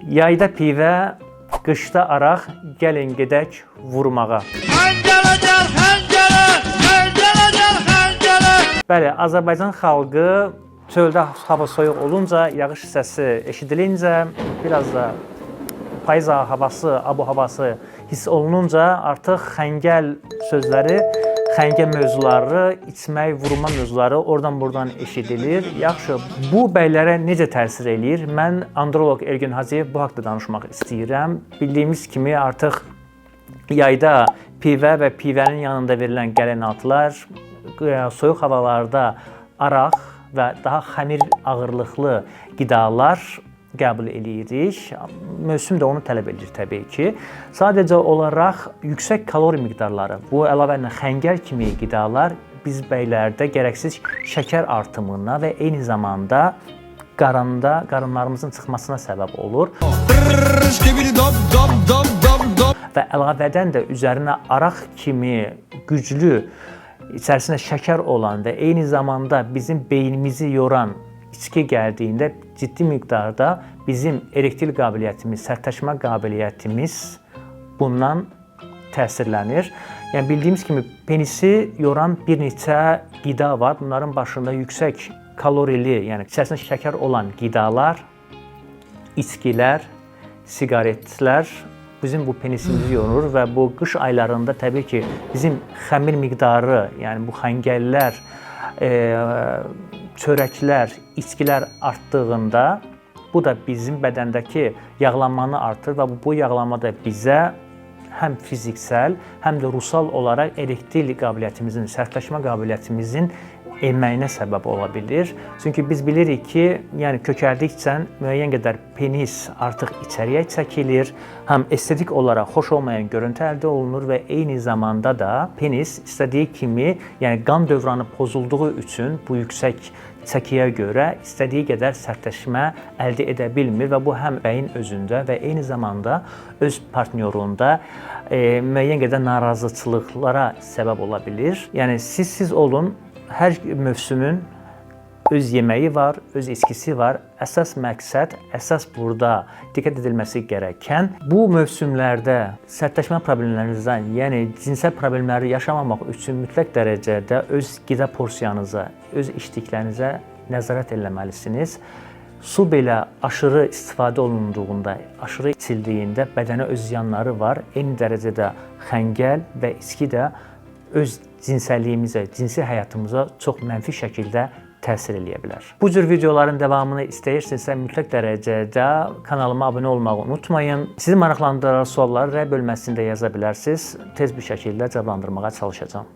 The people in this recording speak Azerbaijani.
Yayda pivə, qışda araq, gəlin gedək vurmağa. Bəli, Azərbaycan xalqı çöldə hava soyuq olunca, yağış səsi eşidilincə, biraz da payız havası, abu-havası hiss olununca artıq xəngəl sözləri, xəngəl mövzuları, içmək, vurma mövzuları oradan-buradan eşidilir. Yaxşı, bu bəylərə necə təsir eləyir? Mən androloq Ergün Hacıyev bu haqda danışmaq istəyirəm. Bildiyimiz kimi artıq yayda pivə və pivənin yanında verilən qəlinatlar, soyuq havalarda araq və daha xəmir ağırlıqlı qidalar qəbul edirik. Mövsüm də onu tələb edir təbii ki. Sadəcə olaraq yüksək kalori miqdarları, bu əlavə ilə xəngəl kimi qidalar biz bəylərdə gərəksiz şəkər artımına və eyni zamanda qarınlarımızın çıxmasına səbəb olur. Və əlavədən də üzərinə araq kimi güclü, içərisində şəkər olan və eyni zamanda bizim beynimizi yoran içki gəldiyində ciddi miqdarda bizim erektil qabiliyyətimiz, sərtləşmə qabiliyyətimiz bundan təsirlənir. Yəni bildiyimiz kimi penisi yoran bir neçə qida var. Bunların başında yüksək kalorili, yəni içərisində şəkər olan qidalar, içkilər, siqaretlər bizim bu penisimizi yorur və bu qış aylarında təbii ki bizim xəmir miqdarı, yəni bu xəngəllər, çörəklər, içkilər artdığında bu da bizim bədəndəki yağlanmanı artır və bu yağlanma da bizə həm fiziksel, həm də ruhsal olaraq erektil qabiliyyətimizin, sərtləşmə qabiliyyətimizin enməyinə səbəb ola bilir. Çünki biz bilirik ki, yəni kökəldikcə müəyyən qədər penis artıq içəriyə çəkilir, həm estetik olaraq xoş olmayan görüntü əldə olunur və eyni zamanda da penis istədiyi kimi, yəni qan dövranı pozulduğu üçün bu yüksək çəkiyə görə istədiyi qədər sərtləşmə əldə edə bilmir və bu həm bəyin özündə və eyni zamanda öz partnyorunda müəyyən qədər narazıçılıqlara səbəb ola bilir. Yəni siz olun, hər mövsümün öz yeməyi var, öz içkisi var. Əsas məqsəd, əsas burada diqqət edilməsi gərəkən bu mövsümlərdə sərtləşmə problemlərinizdən, yəni cinsel problemləri yaşamamaq üçün mütləq dərəcədə öz qida porsiyanıza, öz içdiklərinizə nəzarət etməlisiniz. Su belə aşırı istifadə olunduğunda, aşırı içildiyində bədənə öz ziyanları var. Eyni dərəcədə xəngəl və içki də öz cinsəlliyimizə, cinsi həyatımıza çox mənfi şəkildə təsir eləyə bilər. Bu cür videoların davamını istəyirsinizsə mütləq dərəcədə kanalıma abunə olmağı unutmayın. Sizi maraqlandıran sualları rəy bölməsində yaza bilərsiniz. Tez bir şəkildə cavablandırmağa çalışacağam.